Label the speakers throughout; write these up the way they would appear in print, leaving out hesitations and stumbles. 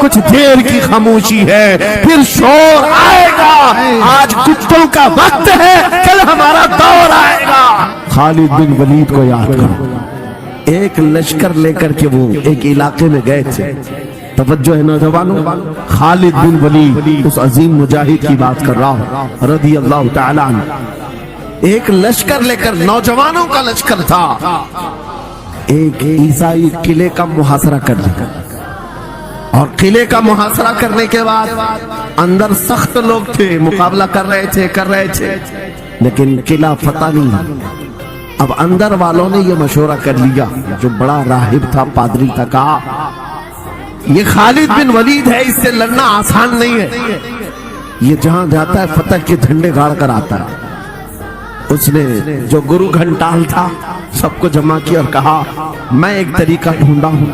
Speaker 1: कुछ देर की खामोशी है, फिर शोर आएगा। आज कुत्तों का वक्त है, कल हमारा दौर आएगा। खालिद बिन वलीद को याद करो, एक लश्कर लेकर के वो एक इलाके में गए थे। तवज्जो है नौजवानों, खालिद बिन वलीद उस अजीम मुजाहिद की बात कर रहा हूं रज़ी अल्लाह तआला अन्हु। एक लश्कर लेकर, नौजवानों का लश्कर था, एक ईसाई किले का मुहासरा कर लिया। और किले का मुहासरा करने के बाद अंदर सख्त लोग थे, मुकाबला कर रहे थे, लेकिन किला फतह नहीं। अब अंदर वालों ने ये मशवरा कर लिया, जो बड़ा राहिब था, पादरी था, कहा ये खालिद बिन वलीद है, इससे लड़ना आसान नहीं है। ये जहां जाता है फतह के झंडे गाड़ कर आता है। उसने जो गुरु घंटाल था सबको जमा किया और कहा मैं एक तरीका ढूंढा हूं,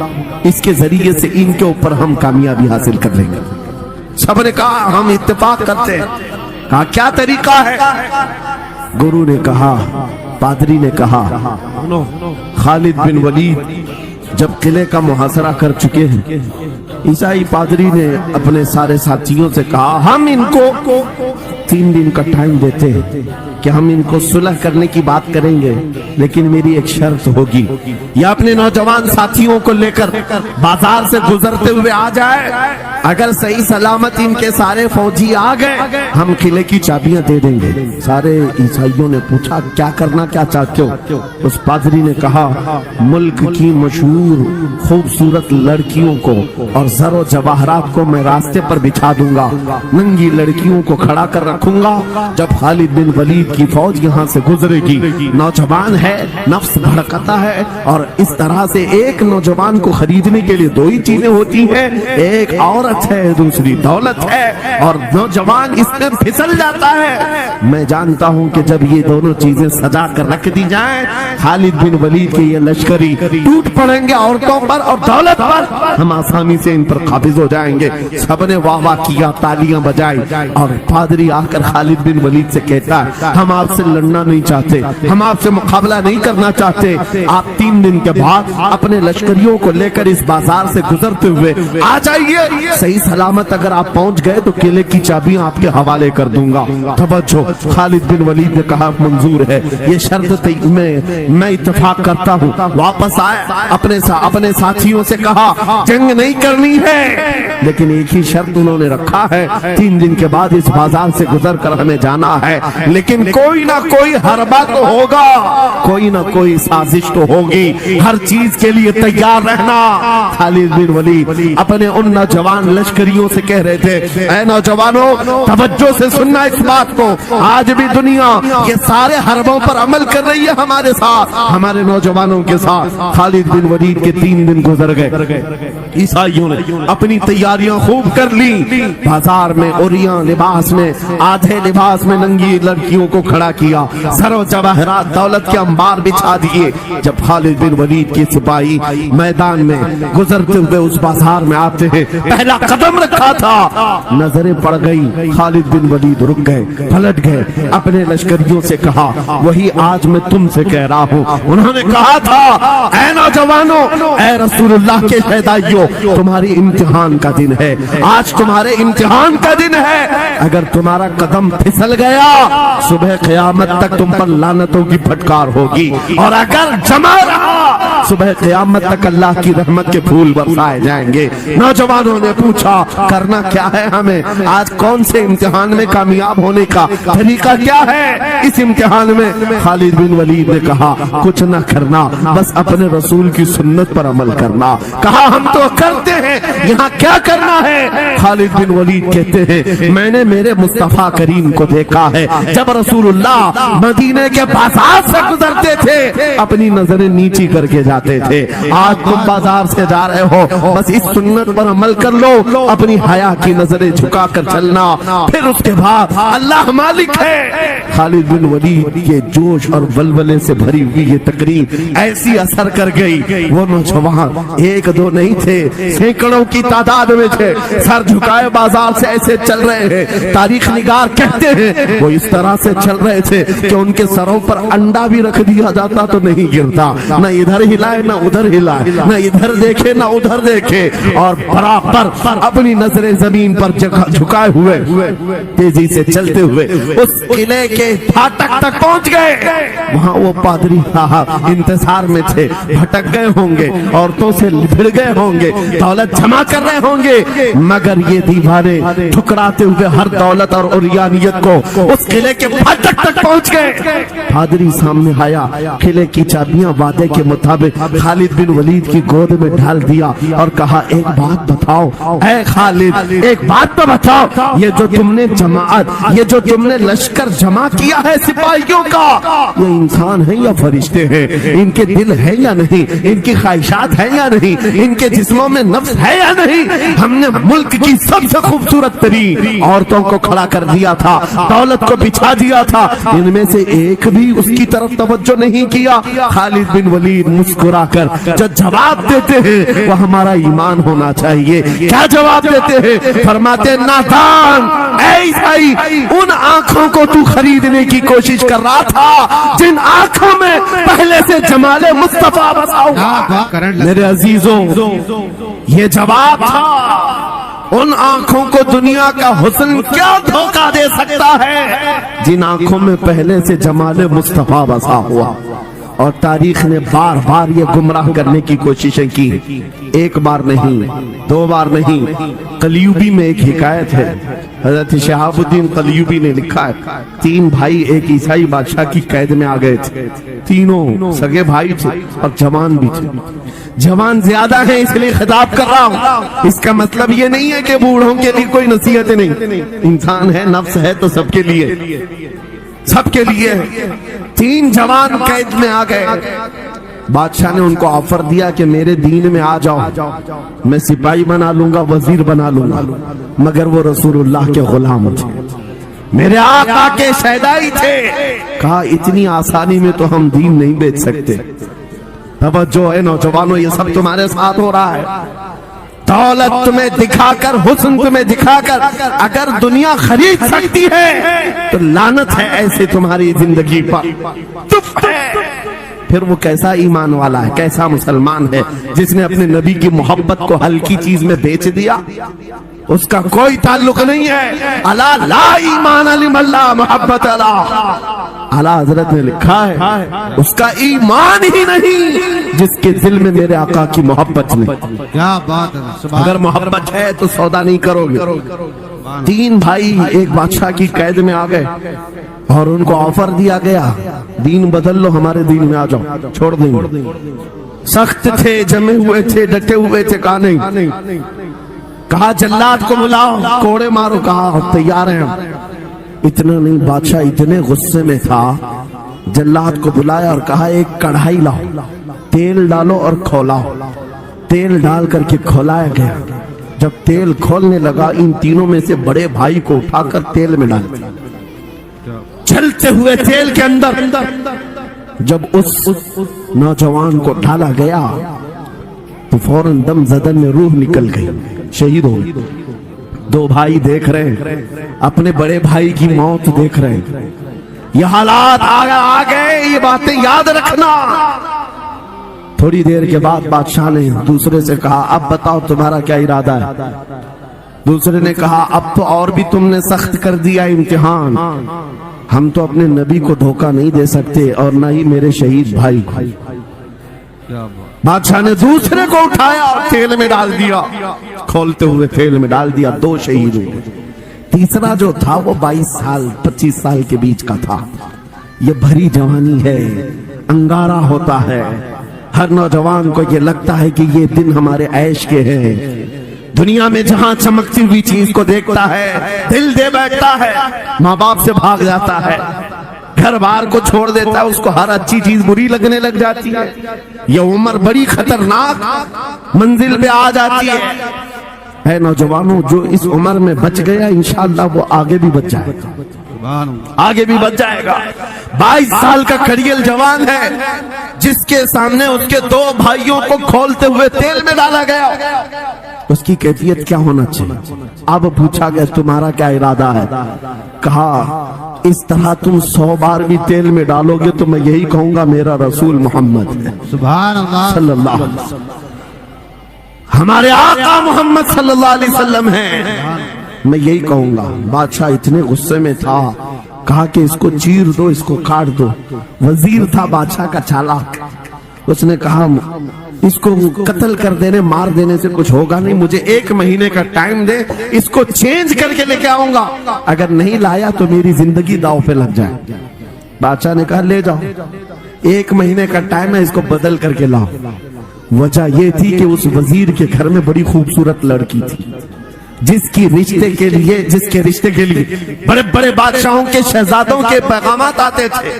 Speaker 1: इसके जरिए से इनके ऊपर हम कामयाबी हासिल कर लेंगे। सबने कहा हम इत्तेफाक करते हैं। कहा क्या तरीका है? गुरु ने कहा, पादरी ने कहा, खालिद बिन वलीद जब किले का मुहासरा कर चुके हैं, ईसाई पादरी ने अपने सारे साथियों से कहा हम इनको 3 दिन का टाइम देते हैं कि हम इनको सुलह करने की बात करेंगे, लेकिन मेरी एक शर्त होगी। या अपने नौजवान साथियों को लेकर बाजार से गुजरते हुए आ जाए, अगर सही सलामत इनके सारे फौजी आ गए हम किले की चाबियां दे देंगे। सारे ईसाइयों ने पूछा क्या करना, क्या चाहते हो? उस पादरी ने कहा मुल्क की मशहूर खूबसूरत लड़कियों को और जरो जवाहरात को मैं रास्ते पर बिछा दूंगा, नंगी लड़कियों को खड़ा कर रखूंगा। जब खालिद बिन वलीद की फौज यहाँ से गुजरेगी, नौजवान है, नफ्स भड़कता है, और इस तरह से एक नौजवान को खरीदने के लिए 2 ही चीजें होती हैं, एक औरत है, दूसरी दौलत है, और नौजवान इसमें फिसल जाता है। मैं जानता हूं कि जब ये दोनों चीजें सजा कर रख दी जाएं, खालिद बिन वलीद के ये लश्करी टूट पड़ेंगे औरतों पर और दौलत पर, हम आसानी से इन पर काबिज हो जाएंगे। सबने वाह वाह किया, तालियां बजाई, और पादरी आकर खालिद बिन वलीद से कहता है हम आपसे लड़ना नहीं चाहते, हम आपसे मुकाबला नहीं करना चाहते। आप 3 दिन के बाद अपने लश्करियों को लेकर इस बाजार से गुजरते हुए आ जाइए, सही सलामत अगर आप पहुंच गए तो किले की चाबियां आपके हवाले कर दूंगा। तवज्जो, खालिद बिन वलीद ने कहा मंजूर है, ये शर्त मैं इत्तेफाक करता हूँ। वापस आए, अपने साथियों से कहा जंग नहीं करनी है, लेकिन एक ही शर्त उन्होंने रखा है, 3 दिन के बाद इस बाजार से गुजर कर हमें जाना है, लेकिन कोई ना कोई हरबा तो होगा, कोई ना कोई साजिश तो होगी, हर चीज के लिए तैयार रहना। खालिद बिन वलीद अपने उन नौजवान लश्करियों से कह रहे थे ऐ नौजवानों, तवज्जो से सुनना इस बात को, आज भी दुनिया ये सारे हरबों पर अमल कर रही है हमारे साथ, हमारे नौजवानों के साथ। खालिद बिन वलीद के 3 दिन गुजर गए, ईसाइयों ने अपनी तैयारियां खूब कर ली। बाजार में उरिया लिबास में, आधे लिबास में नंगी लड़कियों को खड़ा किया, सरो जवाहरात दौलत के अंबार बिछा दिए। जब खालिद बिन वलीद के सिपाही मैदान में गुजरते हुए उस बाजार में आते हैं, पहला कदम रखा था, नजरें पड़ गई, खालिद बिन वलीद रुक गए, पलट गए, अपने लश्करियों से कहा वही आज मैं तुमसे कह रहा हूँ। उन्होंने कहा था ऐ नौजवानों, ऐ रसूलुल्लाह के शहदाइयों, तुम्हारी इम्तिहान का दिन है, आज तुम्हारे इम्तिहान का दिन है। अगर तुम्हारा कदम फिसल गया, सुबह क़यामत तक तुम पर लानतों की फटकार होगी, और अगर जमा रहा, सुबह क़यामत तक अल्लाह की रहमत के फूल बरसाए जाएंगे। नौजवानों ने पूछा करना क्या है हमें, आज कौन से इम्तिहान में कामयाब होने का तरीका क्या है? इस इम्तिहान में खालिद बिन वलीद ने कहा कुछ ना करना, बस अपने रसूल की सुन्नत पर अमल करना। कहा हम तो करते हैं, यहाँ क्या करना है? खालिद बिन वलीद कहते हैं मैंने मेरे मुस्तफा करीम को देखा है, जब रसूलुल्लाह मदीने के बाजार से गुजरते थे अपनी नजरें नीची करके जाते थे। आज तुम बाजार से जा रहे हो, बस इस सुन्नत पर अमल कर लो, अपनी हया की नजरें झुका कर चलना, फिर उसके बाद अल्लाह मालिक है। खालिद बिन वलीद के जोश और वलवले से भरी हुई ये तकरीर ऐसी असर कर गई, वो नौजवान 1-2 नहीं थे, सैकड़ों की तादाद में थे, सर झुकाए बाजार से ऐसे चल रहे हैं। तारीख निगार कहते हैं वो इस तरह से चल रहे थे कि उनके सरों पर अंडा भी रख दिया जाता तो नहीं गिरता, न इधर हिला हिलाए ना उधर हिलाए, ना इधर देखे ना उधर देखे, और बराबर अपनी नजरें जमीन पर झुकाए हुए तेजी से चलते हुए उस किले के फाटक तक पहुंच गए। वहां वो पादरी इंतजार में थे, भटक गए होंगे, औरतों से भिड़ गए होंगे, दौलत जमा कर रहे होंगे, मगर ये दीवाने ठुकराते हुए हर दौलत और उरियानियत को उस किले के फाटक तक पहुंच गए। पादरी सामने आया, किले की चाबियां वादे के मुताबिक खालिद बिन वलीद की गोद में डाल दिया और कहा, एक बात बताओ ऐ खालिद, एक बात तो बताओ, ये जो तुमने जमात, ये जो तुमने लश्कर जमा किया है सिपाहियों का, ये इंसान है या फरिश्ते हैं? इनके दिल है या नहीं? इनकी ख्वाहिशात है या नहीं? इनके जिस्मों में नफ्स है या नहीं? हमने मुल्क की सबसे खूबसूरत तरीन औरतों को खड़ा कर दिया था, दौलत को बिछा दिया था, इनमें से एक भी उसकी तरफ तवज्जो नहीं किया। खालिद बिन वलीद मुस्कुराकर जो जवाब देते हैं वो हमारा ईमान होना चाहिए। क्या जवाब देते हैं? फरमाते, नादान, ऐसी उन आंखों को तू खरीदने की कोशिश कर रहा था जिन आंखों में पहले से जमाले मुस्तफा बसा हुआ। मेरे अजीजों, ये जवाब था। उन आंखों को दुनिया का हुस्न क्या धोखा दे सकता है जिन आंखों में पहले से जमाले मुस्तफा बसा हुआ। और तारीख ने बार बार ये गुमराह करने की कोशिशें की, एक बार नहीं, दो बार नहीं। कलयुबी में एक हिकायत है, हजरत शहाबुद्दीन कलयुबी ने लिखा है, 3 भाई एक ईसाई बादशाह की कैद में आ गए थे। तीनों सगे भाई थे और जवान भी थे। जवान ज्यादा है इसलिए खिताब कर रहा हूं, इसका मतलब ये नहीं है कि बूढ़ों के लिए कोई नसीहत नहीं। इंसान है, नफ्स है, तो सबके लिए, सबके लिए। 3 जवान कैद में आ गए। बादशाह ने उनको ऑफर दिया कि मेरे दीन में आ जाओ, मैं सिपाही बना लूंगा, वजीर बना लूंगा, मगर वो रसूलुल्लाह के गुलाम थे, मेरे आका के शहदाई थे। कहा, इतनी आसानी में तो हम दीन नहीं बेच सकते। तवज्जो है नौजवानों, ये सब तुम्हारे साथ हो रहा है। दौलत तुम्हें दिखाकर, हुस्न तुम्हें दिखाकर अगर दुनिया खरीद सकती है तो लानत है ऐसे तुम्हारी जिंदगी पर। चुप है। फिर वो कैसा ईमान वाला है, कैसा मुसलमान है जिसने अपने नबी की मोहब्बत को हल्की चीज में बेच दिया? उसका कोई ताल्लुक नहीं है। अला ला ईमान अलिमल्ला मोहब्बत अला, आला हजरत ने लिखा है, उसका ईमान ही नहीं जिसके दिल में मेरे आका की मोहब्बत नहीं।
Speaker 2: क्या बात है।
Speaker 1: अगर मोहब्बत है तो सौदा नहीं करोगे। 3 भाई एक बादशाह की कैद में आ गए और उनको ऑफर दिया गया, दीन बदल लो, हमारे दीन में आ जाओ, छोड़ देंगे। सख्त थे, जमे हुए थे, डटे हुए थे। कहा नहीं, कहा जल्लाद को बुलाओ, कोड़े मारो। कहा तैयार हैं। इतना नहीं, बादशाह इतने गुस्से में था, जल्लाद को बुलाया और कहा, एक कढ़ाई लाओ, तेल डालो और खौलाओ। तेल डाल करके खौलाया गया। जब तेल खोलने लगा, इन तीनों में से बड़े भाई को उठाकर तेल में डाल दिया। चलते हुए तेल के अंदर जब उस नौजवान को डाला गया तो फौरन दम जदन में रूह निकल गई, शहीद हो गई। 2 भाई देख रहे हैं, अपने बड़े भाई की मौत देख रहे हैं। ये हालात आ गए, ये बातें याद रखना। थोड़ी देर के बाद बादशाह ने दूसरे से कहा, अब बताओ तुम्हारा क्या इरादा है? दूसरे ने कहा, अब तो और भी तुमने सख्त कर दिया इम्तिहान, हम तो अपने नबी को धोखा नहीं दे सकते और न ही मेरे शहीद भाई को। बादशाह ने दूसरे को उठाया और तेल में डाल दिया, खोलते हुए तेल में डाल दिया। 2 शहीद हुए। तीसरा जो था वो 22 साल 25 साल के बीच का था। ये भरी जवानी है, अंगारा होता है। हर नौजवान को ये लगता है कि ये दिन हमारे ऐश के हैं। दुनिया में जहां चमकती हुई चीज को देखता है, दिल दे बैठता है, माँ बाप से भाग जाता है, घर बार को छोड़ देता है, उसको हर अच्छी चीज बुरी लगने लग जाती है। ये उम्र बड़ी खतरनाक मंजिल पे आ जाती है नौजवानों, जो इस उम्र में बच गया इंशाअल्लाह वो आगे भी बच जाएगा, आगे भी बच जाएगा। 22 साल का कड़ियल जवान है जिसके सामने उसके 2 भाइयों को खोलते हुए तेल में डाला गया। उसकी कैफियत क्या होना चाहिए? अब पूछा गया तुम्हारा क्या इरादा है? कहा इस तरह तुम 100 बार भी तेल में डालोगे तो मैं यही कहूंगा मेरा रसूल मोहम्मद है
Speaker 2: सुभान अल्लाह
Speaker 1: सल्लल्लाहु अलैहि वसल्लम, हमारे आका मोहम्मद सल्लल्लाहु अलैहि वसल्लम हैं। मैं यही कहूंगा। बादशाह इतने गुस्से में था, कहा कि इसको चीर दो, इसको काट दो। वजीर था बादशाह का चालाक, उसने कहा इसको कत्ल कर देने, मार देने से कुछ होगा नहीं, मुझे 1 महीने का टाइम दे, इसको चेंज करके लेके आऊंगा, अगर नहीं लाया तो मेरी जिंदगी दांव पे लग जाए। बादशाह ने कहा ले जाओ, 1 महीने का टाइम है, इसको बदल करके लाओ। वजह यह थी कि उस वजीर के घर में बड़ी खूबसूरत लड़की थी, जिसके रिश्ते के लिए बड़े बड़े बादशाहों के शहजादों के पैगामात आते थे।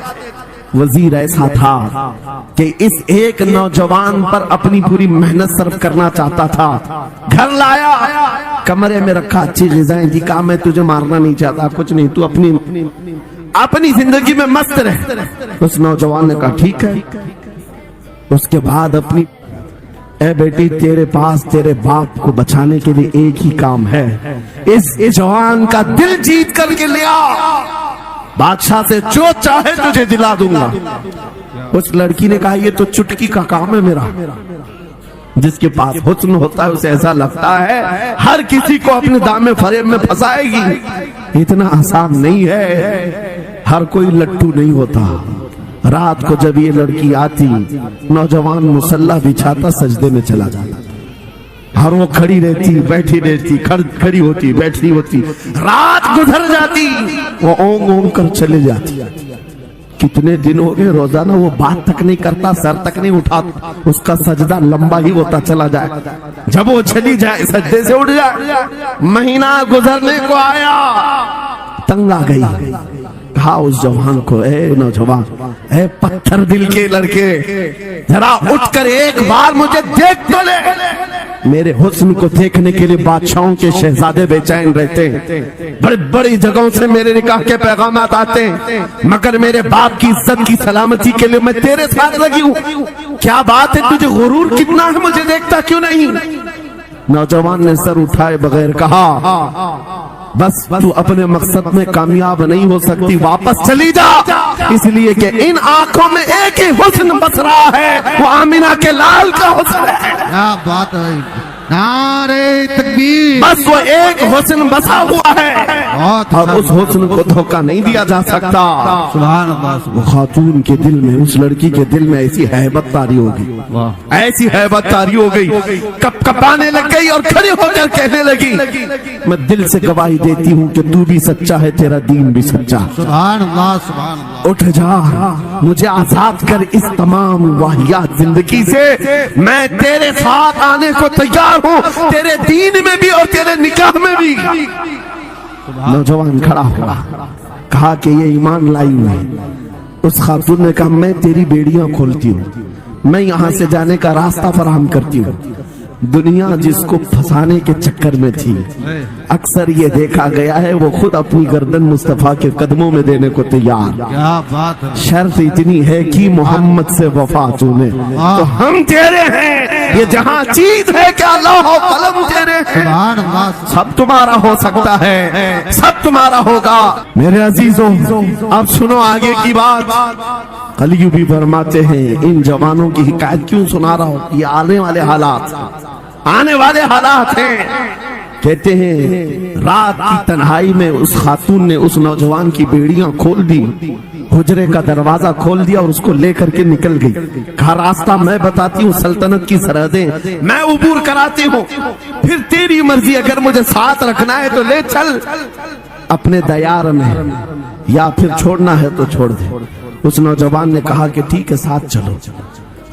Speaker 1: वजीर ऐसा था कि इस एक नौजवान पर अपनी पूरी मेहनत सर्व करना चाहता था। घर लाया, कमरे में रखा, अच्छी ग़िज़ाएं दी, कहा मैं तुझे मारना नहीं चाहता, कुछ नहीं, तू अपनी जिंदगी में मस्त रह। उस नौजवान ने कहा ठीक है। उसके बाद अपनी, ए बेटी तेरे पास तेरे बाप को बचाने के लिए एक ही काम है, इस जवान का दिल जीत करके लिया, बादशाह से जो चाहे तुझे दिला दूंगा। उस लड़की ने कहा ये तो चुटकी का काम है मेरा। जिसके पास हुस्न होता है उसे ऐसा लगता है हर किसी को अपने दामे फरेब में फंसाएगी। इतना आसान नहीं है, हर कोई लट्टू नहीं होता। रात को जब ये लड़की आती, नौजवान मुसल्ला बिछाता, सजदे में चला जाता, और वो खड़ी रहती बैठी रहती, खड़ी होती बैठी होती, रात गुजर जाती, वो ओंग ओंग कर चले जाती। कितने दिन हो गए, रोजाना वो बात तक नहीं करता, सर तक नहीं उठाता, उसका सजदा लंबा ही होता चला जाए। जब वो चली जाए सजदे से उठ जाए। महीना गुजरने को आया, तंग आ गई, कहा उस जवान को, ए नौजवान, ए पत्थर दिल के लड़के, जरा उठकर एक बार मुझे देख तो ले। मेरे हुस्न को देखने के लिए बादशाहों के शहजादे बेचैन रहते हैं, बड़ी बड़ी जगहों से मेरे निकाह के पैगामात आते हैं, मगर मेरे बाप की इज्जत की सलामती के लिए मैं तेरे साथ लगी हूँ। क्या बात है, तुझे गुरूर कितना है, मुझे देखता क्यों नहीं? नौजवान ने सर उठाए बगैर कहा, बस तू अपने मकसद में कामयाब नहीं हो सकती, वापस चली जा, इसलिए कि इन आंखों में एक ही हुस्न बस रहा है, वो आमिना के लाल का हुस्न है।
Speaker 2: क्या बात है, नारे तकबीर,
Speaker 1: बस वो एक हुस्न बसा हुआ है और उस हुस्न को धोखा नहीं दिया जा सकता।
Speaker 2: सुभान अल्लाह।
Speaker 1: वो खातून के दिल में, उस लड़की के दिल में ऐसी हैबत तारी होगी, ऐसी हैबत तारी हो गई, कपकपाने लग गई और खड़े होकर कहने लगी, मैं दिल से गवाही देती हूँ कि तू भी सच्चा है, तेरा दीन भी सच्चा।
Speaker 2: सुभान अल्लाह, सुभान अल्लाह।
Speaker 1: उठ जा, मुझे आजाद कर इस तमाम वाहियात जिंदगी से, मैं तेरे साथ आने को तैयार हूँ, तेरे दीन में भी और तेरे निकाह में भी। नौजवान खड़ा हुआ, कहा कि ये ईमान लाई हुई। उस खातून ने कहा मैं तेरी बेड़ियां खोलती हूँ, मैं यहाँ से जाने का रास्ता फराहम करती हूँ। दुनिया जिसको फंसाने के चक्कर में थी, अक्सर ये देखा गया है वो खुद अपनी गर्दन मुस्तफा के कदमों में देने को तैयार।
Speaker 2: क्या बात है,
Speaker 1: शर्त इतनी है कि मोहम्मद से वफा तूने तो हम तेरे हैं, ये जहाँ चीज है क्या लौह कलम तेरे हैं, सब तुम्हारा हो सकता है, सब तुम्हारा होगा। मेरे अजीजों, अब सुनो आगे की बात। कलियू भी फरमाते हैं, इन जवानों की हिकायत क्यों सुना रहा हूं, ये आने वाले हालात हैं। कहते हैं रात की तन्हाई में उस खातून ने उस नौजवान की बेड़ियां खोल दी, हुजरे का दरवाजा खोल दिया और उसको लेकर के निकल गई। कहा रास्ता मैं बताती हूँ, सल्तनत की सरहदें मैं उबूर कराती हूँ, फिर तेरी मर्जी, अगर मुझे साथ रखना है तो ले चल अपने दयार में, या फिर छोड़ना है तो छोड़ दे। उस नौजवान ने कहा कि ठीक है साथ चलो।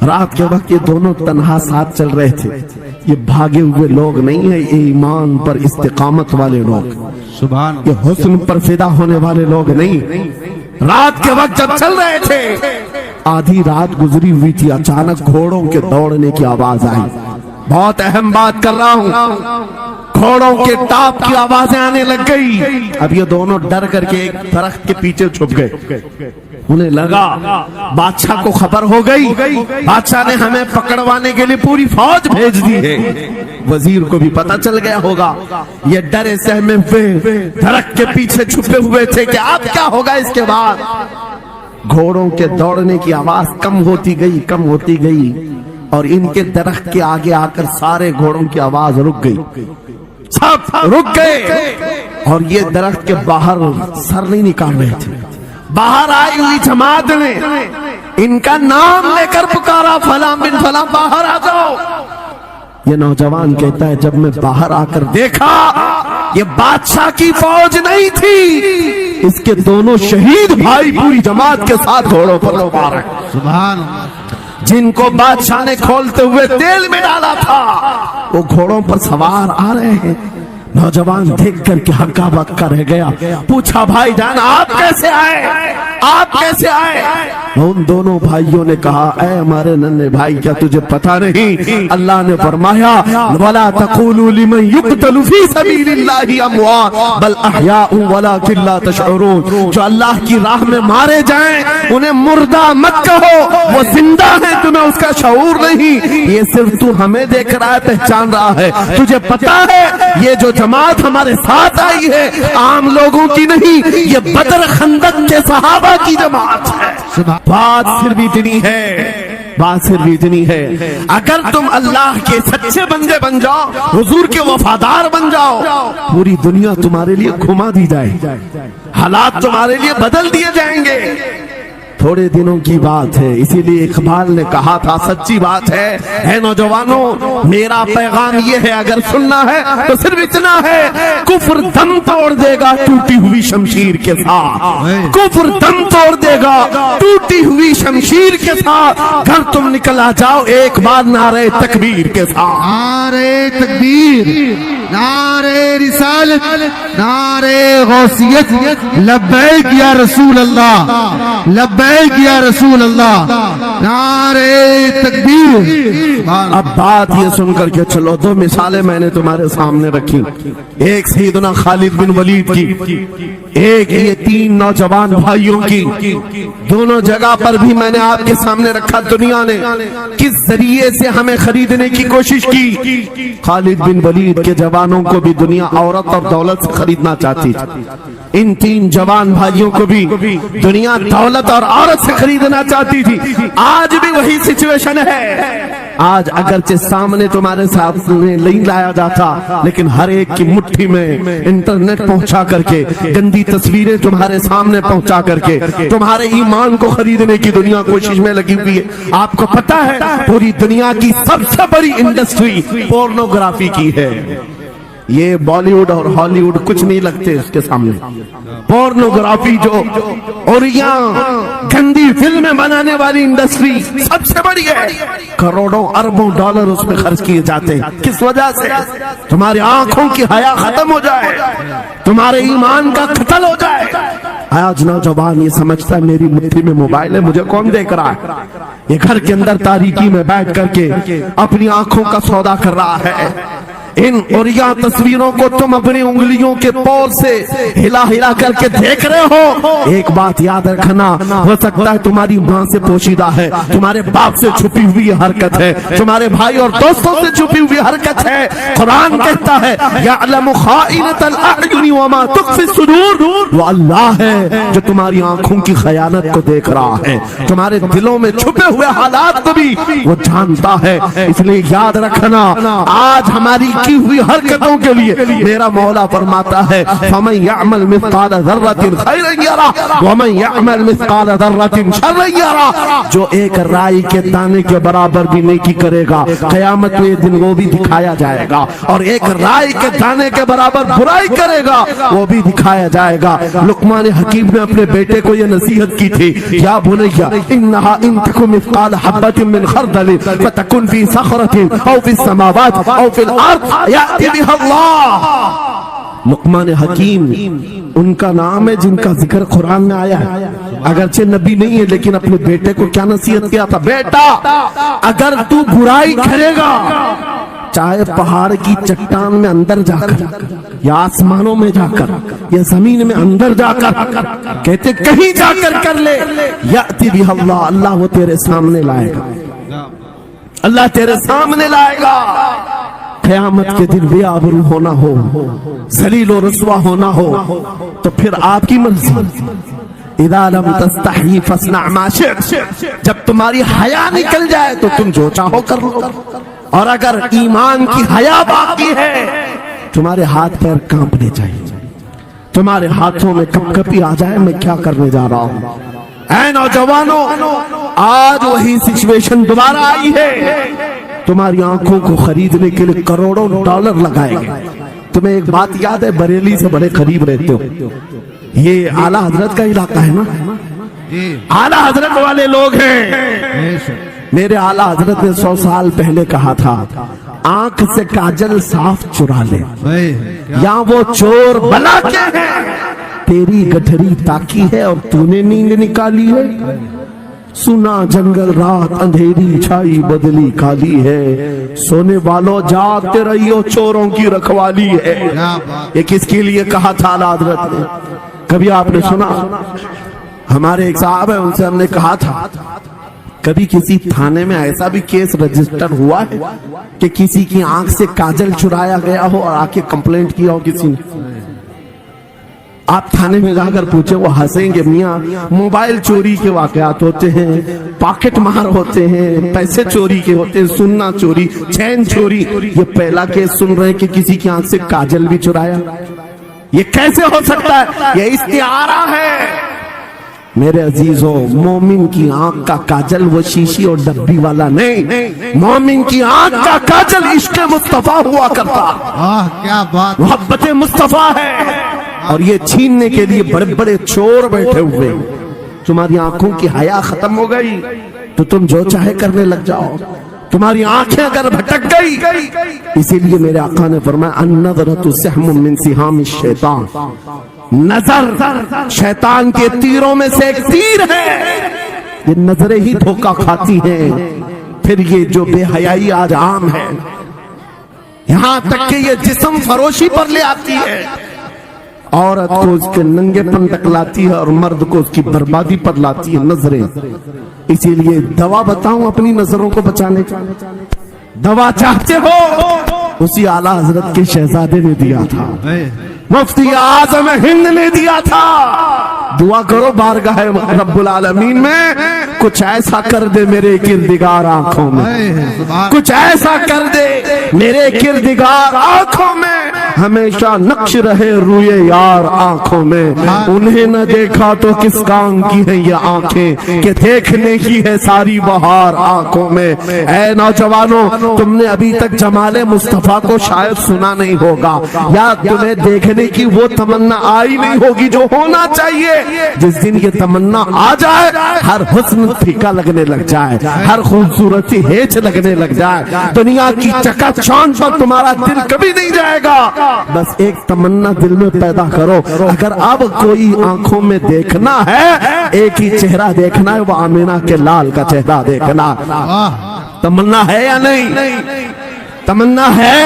Speaker 1: रात के वक्त ये दोनों तन्हा साथ चल रहे थे। ये भागे हुए लोग नहीं है, ये ईमान पर इस्तिकामत वाले लोग,
Speaker 2: सुभान,
Speaker 1: ये हुस्न पर फिदा होने वाले लोग नहीं। रात के वक्त जब चल रहे थे, आधी रात गुजरी हुई थी, अचानक घोड़ों के दौड़ने की आवाज आई। बहुत अहम बात कर रहा हूँ, घोड़ों के टाप की आवाजें आने लग गई। अब ये दोनों डर करके एक दरख्त के पीछे छुप गए। انہیں لگا بادشاہ کو خبر ہو گئی، بادشاہ نے ہمیں پکڑوانے کے لیے پوری فوج بھیج دی ہے۔ وزیر کو بھی پتا چل گیا ہوگا، یہ ڈرے سہمے ہوئے درخت کے پیچھے چھپے ہوئے تھے کہ اب کیا ہوگا اس کے بعد۔ گھوڑوں کے دوڑنے کی آواز کم ہوتی گئی اور ان کے درخت کے آگے آ کر سارے گھوڑوں کی آواز رک گئی، سب رک گئے اور یہ درخت کے باہر سر نہیں نکال رہے تھے۔ باہر آئی ہوئی جماعت نے ان کا نام لے کر پکارا، فلاں بن فلاں باہر آ جاؤ۔ یہ نوجوان کہتا ہے جب میں باہر آ کر دیکھا یہ بادشاہ کی فوج نہیں تھی، اس کے دونوں شہید بھائی پوری جماعت کے ساتھ گھوڑوں پر سوار ہیں،
Speaker 2: سبحان اللہ،
Speaker 1: جن کو بادشاہ نے کھولتے ہوئے تیل میں ڈالا تھا وہ گھوڑوں پر سوار آ رہے ہیں۔ نوجوان دیکھ کر کے ہکا بکا رہ گیا، پوچھا بھائی جان آپ کیسے آئے؟ ان دونوں بھائیوں نے کہا اے ہمارے ننھے بھائی کیا تجھے پتا نہیں اللہ نے فرمایا وَلَا تَقُولُوا لِمَنْ يُقْتَلُ فِي سَبِيلِ اللَّهِ أَمْوَاتٌ بَلْ أَحْيَاءٌ وَلَكِنْ لَا تَشْعُرُونَ، جو اللہ کی راہ میں مارے جائیں انہیں مردہ مت کہو، وہ زندہ ہیں، تمہیں اس کا شعور نہیں، یہ صرف تو ہمیں دیکھ رہا ہے، پہچان رہا ہے، تجھے پتا ہے یہ جو جماعت ہمارے ساتھ آئی ہے عام لوگوں کی نہیں، یہ بدر خندق کے صحابہ کی جماعت ہے۔ بات صرف اتنی ہے اگر تم اللہ کے سچے بندے بن جاؤ، حضور کے وفادار بن جاؤ، پوری دنیا تمہارے لیے گھما دی جائے، حالات تمہارے لیے بدل دیے جائیں گے۔ تھوڑے دنوں کی بات ہے، اسی لیے اقبال نے کہا تھا سچی بات ہے، اے نوجوانوں میرا پیغام یہ ہے اگر سننا ہے تو صرف اتنا ہے، کفر دم توڑ دے گا ٹوٹی ہوئی شمشیر کے ساتھ، کفر دم توڑ دے گا ٹوٹی ہوئی شمشیر کے ساتھ، گھر تم نکل آ جاؤ ایک بار نعرہ تکبیر کے ساتھ،
Speaker 2: نعرہ تکبیر، نعرہ رسالت، نعرہ غوثیت، لبیک یا رسول اللہ، لبیک یا رسول اللہ، نعرہ تکبیر۔
Speaker 1: اب بات یہ سن کر کے چلو، دو مثالیں میں نے تمہارے سامنے رکھی، ایک سیدنا خالد بن ولید کی، ایک یہ تین نوجوان بھائیوں کی، دونوں جگہ پر بھی میں نے آپ کے سامنے رکھا دنیا نے کس ذریعے سے ہمیں خریدنے کی کوشش کی۔ خالد بن ولید کے جوانوں کو بھی دنیا عورت اور دولت سے خریدنا چاہتی تھی، ان تین جوان بھائیوں کو بھی دنیا دولت اور عورت سے خریدنا چاہتی تھی۔ آج بھی وہی سچویشن ہے، آج اگرچہ سامنے تمہارے ساتھ نہیں لایا جاتا لیکن ہر ایک کی مٹھی میں انٹرنیٹ پہنچا کر کے، گندی تصویریں تمہارے سامنے پہنچا کر کے تمہارے ایمان کو خریدنے کی دنیا کوشش میں لگی ہوئی ہے۔ آپ کو پتا ہے پوری دنیا کی سب سے بڑی انڈسٹری پورنوگرافی کی ہے، یہ بالی ووڈ اور ہالی ووڈ کچھ نہیں لگتے اس کے سامنے۔ پورنوگرافی جو اور یہاں گندی فلمیں بنانے والی انڈسٹری سب سے بڑی ہے، کروڑوں اربوں ڈالر اس میں خرچ کیے جاتے ہیں۔ کس وجہ سے؟ تمہاری آنکھوں کی حیا ختم ہو جائے، تمہارے ایمان کا قتل ہو جائے۔ آج نوجوان یہ سمجھتا ہے میری مٹھی میں موبائل ہے، مجھے کون دیکھ رہا ہے؟ یہ گھر کے اندر تاریکی میں بیٹھ کر کے اپنی آنکھوں کا سودا کر رہا ہے۔ ان عریاں تصویروں کو تم اپنی انگلیوں کے پور سے ہلا ہلا کر کے دیکھ رہے ہو۔ ایک بات یاد رکھنا، ہو سکتا ہے تمہاری ماں سے پوشیدہ ہے، تمہارے باپ سے چھپی ہوئی حرکت ہے، تمہارے بھائی اور دوستوں سے چھپی ہوئی حرکت ہے۔ قرآن کہتا ہے یعلم خائنۃ الاعین وما تخفی الصدور، وہ اللہ ہے جو تمہاری آنکھوں کی خیانت کو دیکھ رہا ہے، تمہارے دلوں میں چھپے ہوئے حالات کو بھی وہ جانتا ہے۔ اس لیے یاد رکھنا آج ہماری کی ہوئی حرکتوں کے لیے میرا مولا فرماتا ہے فَمَنْ يَعْمَلْ مِثْقَالَ ذَرَّةٍ خَيْرًا يَرَهُ وَمَنْ يَعْمَلْ مِثْقَالَ ذَرَّةٍ شَرًّا يَرَهُ، جو ایک رائی کے دانے کے برابر بھی نیکی کرے گا قیامت میں دن وہ بھی دکھایا جائے گا، اور ایک رائی کے دانے کے برابر برائی کرے گا وہ بھی دکھایا جائے گا۔ لقمان حکیم نے اپنے بیٹے کو یہ نصیحت کی تھی، یا بنیا انہا ان تک مثقال حبۃ من خردل فتکن فی صخرۃ او فی السماوات او فی الارض یأتی بها اللہ۔ لقمان حکیم ان کا نام ہے جن کا ذکر قرآن میں آیا ہے، اگرچہ نبی نہیں ہے لیکن اپنے بیٹے کو کیا نصیحت کیا تھا؟ بیٹا اگر تو برائی کرے گا چاہے پہاڑ کی چٹان میں اندر جا کر یا آسمانوں میں جا کر یا زمین میں اندر جا کر، کہتے کہیں جا کر کر لے، یأتی بہ اللہ، اللہ وہ تیرے سامنے لائے گا، اللہ تیرے سامنے لائے گا۔ قیامت کے دن بے آبرو ہونا ہو، ذلیل و رسوا ہونا ہو، تو پھر آپ کی مرضی۔ اذا لم تستحی فاصنع ما شئت، جب تمہاری حیا نکل جائے تو تم جو چاہو کر لو، اور اگر ایمان کی حیا باقی ہے تمہارے ہاتھ پیر کانپنے چاہیے، تمہارے ہاتھوں میں کپ کپی آ جائے میں کیا کرنے جا رہا ہوں۔ اے نوجوانوں، آج وہی سچویشن دوبارہ آئی ہے، تمہاری آنکھوں کو خریدنے کے لیے کروڑوں ڈالر لگائے گئے۔ تمہیں ایک بات یاد ہے، بریلی سے بڑے قریب رہتے ہو، یہ اعلیٰ حضرت کا علاقہ ہے نا، اعلیٰ حضرت والے لوگ ہیں۔ میرے اعلیٰ حضرت نے 100 سال پہلے کہا تھا، آنکھ سے کاجل صاف چرا لے، یا وہ چور بلا کے ہیں، تیری گٹھری تاکی ہے اور تو نے نیند نکالی ہے۔ سنا جنگل رات اندھیری چھائی بدلی کالی ہے، سونے والوں جاگتے رہیو چوروں کی رکھوالی ہے۔ یہ کس کے لیے کہا تھا اعلیٰ حضرت نے؟ کبھی آپ نے سنا؟ ہمارے ایک صاحب ہیں، ان سے ہم نے کہا تھا کبھی کسی تھانے میں ایسا بھی کیس رجسٹر ہوا ہے کہ کسی کی آنکھ سے کاجل چرایا گیا ہو اور آ کے کمپلینٹ کیا ہو کسی نے؟ آپ تھانے میں جا کر پوچھیں، وہ ہنسیں گے، میاں موبائل چوری کے واقعات ہوتے ہیں، پاکٹ مار ہوتے ہیں، پیسے چوری کے ہوتے ہیں، سننا چوری، چین چوری، یہ پہلا کیس سن رہے ہیں کہ کسی کی آنکھ سے کاجل بھی چرایا۔ یہ کیسے ہو سکتا ہے؟ یہ استعارہ ہے۔ میرے عزیزوں، مومن کی آنکھ کا کاجل وہ شیشی اور ڈبی والا نہیں، مومن کی آنکھ کا کاجل عشق مصطفیٰ ہوا کرتا،
Speaker 2: کیا بات،
Speaker 1: محبت مصطفیٰ ہے۔ اور یہ چھیننے کے لیے بڑے بڑے چور بیٹھے ہوئے۔ تمہاری آنکھوں کی حیا ختم ہو گئی تو تم جو چاہے کرنے لگ جاؤ، تمہاری آنکھیں اگر بھٹک گئی، اسی لیے میرے آقا نے فرمایا النظرۃ سہم من سہام الشیطان، نظر شیطان کے تیروں میں سے ایک تیر ہے، یہ نظریں ہی دھوکہ کھاتی ہیں۔ پھر یہ جو بے حیائی آج عام ہے، یہاں تک کہ یہ جسم فروشی پر لے آتی ہے، عورت کو اس کے ننگے پن تک لاتی ہے اور مرد کو اس کی بربادی پر لاتی ہے نظریں۔ اسی لیے دوا بتاؤں اپنی نظروں کو بچانے کا؟ دوا چاہتے ہو؟ اسی اعلیٰ حضرت کے شہزادے نے دیا تھا، مفتی اعظم ہند نے دیا تھا۔ دعا کرو بارگاہ رب العالمین میں کچھ ایسا کر دے میرے کردگار آنکھوں میں، کچھ ایسا کر دے میرے کردگار آنکھوں میں، ہمیشہ نقش رہے روئے یار آنکھوں میں۔ انہیں نہ دیکھا تو کس کام کی ہیں یہ آنکھیں کہ دیکھنے کی ہے ساری بہار آنکھوں میں۔ اے نوجوانوں، تم نے ابھی تک جمال مصطفیٰ کو شاید سنا نہیں ہوگا، یا تمہیں دیکھنے کی وہ تمنا آئی نہیں ہوگی جو ہونا چاہیے۔ جس دن یہ تمنا آ جائے، ہر حسن پھیکا لگنے لگ جائے، ہر خوبصورتی ہیچ لگنے لگ جائے، دنیا کی چکا چوند پر تمہارا دل کبھی نہیں جائے گا۔ بس ایک تمنا دل میں پیدا کرو، اگر اب کوئی آنکھوں میں دیکھنا ہے، ایک ہی چہرہ دیکھنا ہے، وہ آمینہ کے لال کا چہرہ دیکھنا۔ تمنا ہے یا نہیں؟ تمنا ہے؟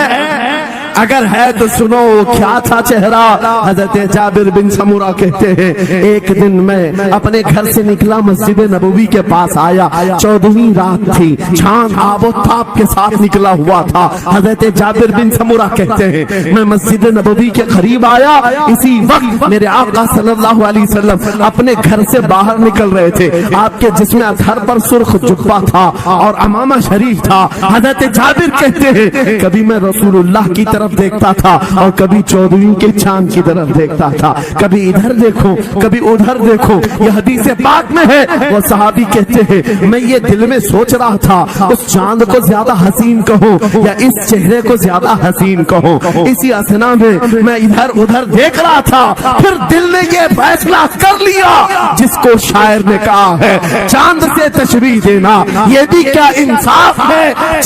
Speaker 1: اگر ہے تو سنو کیا تھا چہرہ۔ حضرت جابر بن سمورہ کہتے ہیں ایک دن میں اپنے گھر سے نکلا، مسجد نبوی کے پاس آیا، 14ویں رات تھی، چاند آب و تاب کے ساتھ نکلا ہوا تھا۔ حضرت جابر بن سمورہ کہتے ہیں میں مسجد نبوی کے قریب آیا، اسی وقت میرے آقا صلی اللہ علیہ وسلم اپنے گھر سے باہر نکل رہے تھے، آپ کے جسم اطہر پر سرخ جبہ تھا اور امامہ شریف تھا۔ حضرت جابر کہتے ہیں کبھی میں رسول اللہ کی طرف دیکھتا تھا اور کبھی 14ویں کے چاند کی طرف دیکھتا تھا، کبھی ادھر دیکھو کبھی ادھر دیکھو۔ یہ حدیث پاک میں ہے۔ وہ صحابی کہتے ہیں میں یہ دل میں سوچ رہا تھا اس چاند کو زیادہ حسین کہوں یا اس چہرے کو زیادہ حسین کہوں۔ اسی اثنا میں ادھر ادھر دیکھ رہا تھا، پھر دل نے یہ فیصلہ کر لیا جس کو شاعر نے کہا ہے چاند سے تشبیہ دینا یہ بھی کیا انصاف ہے۔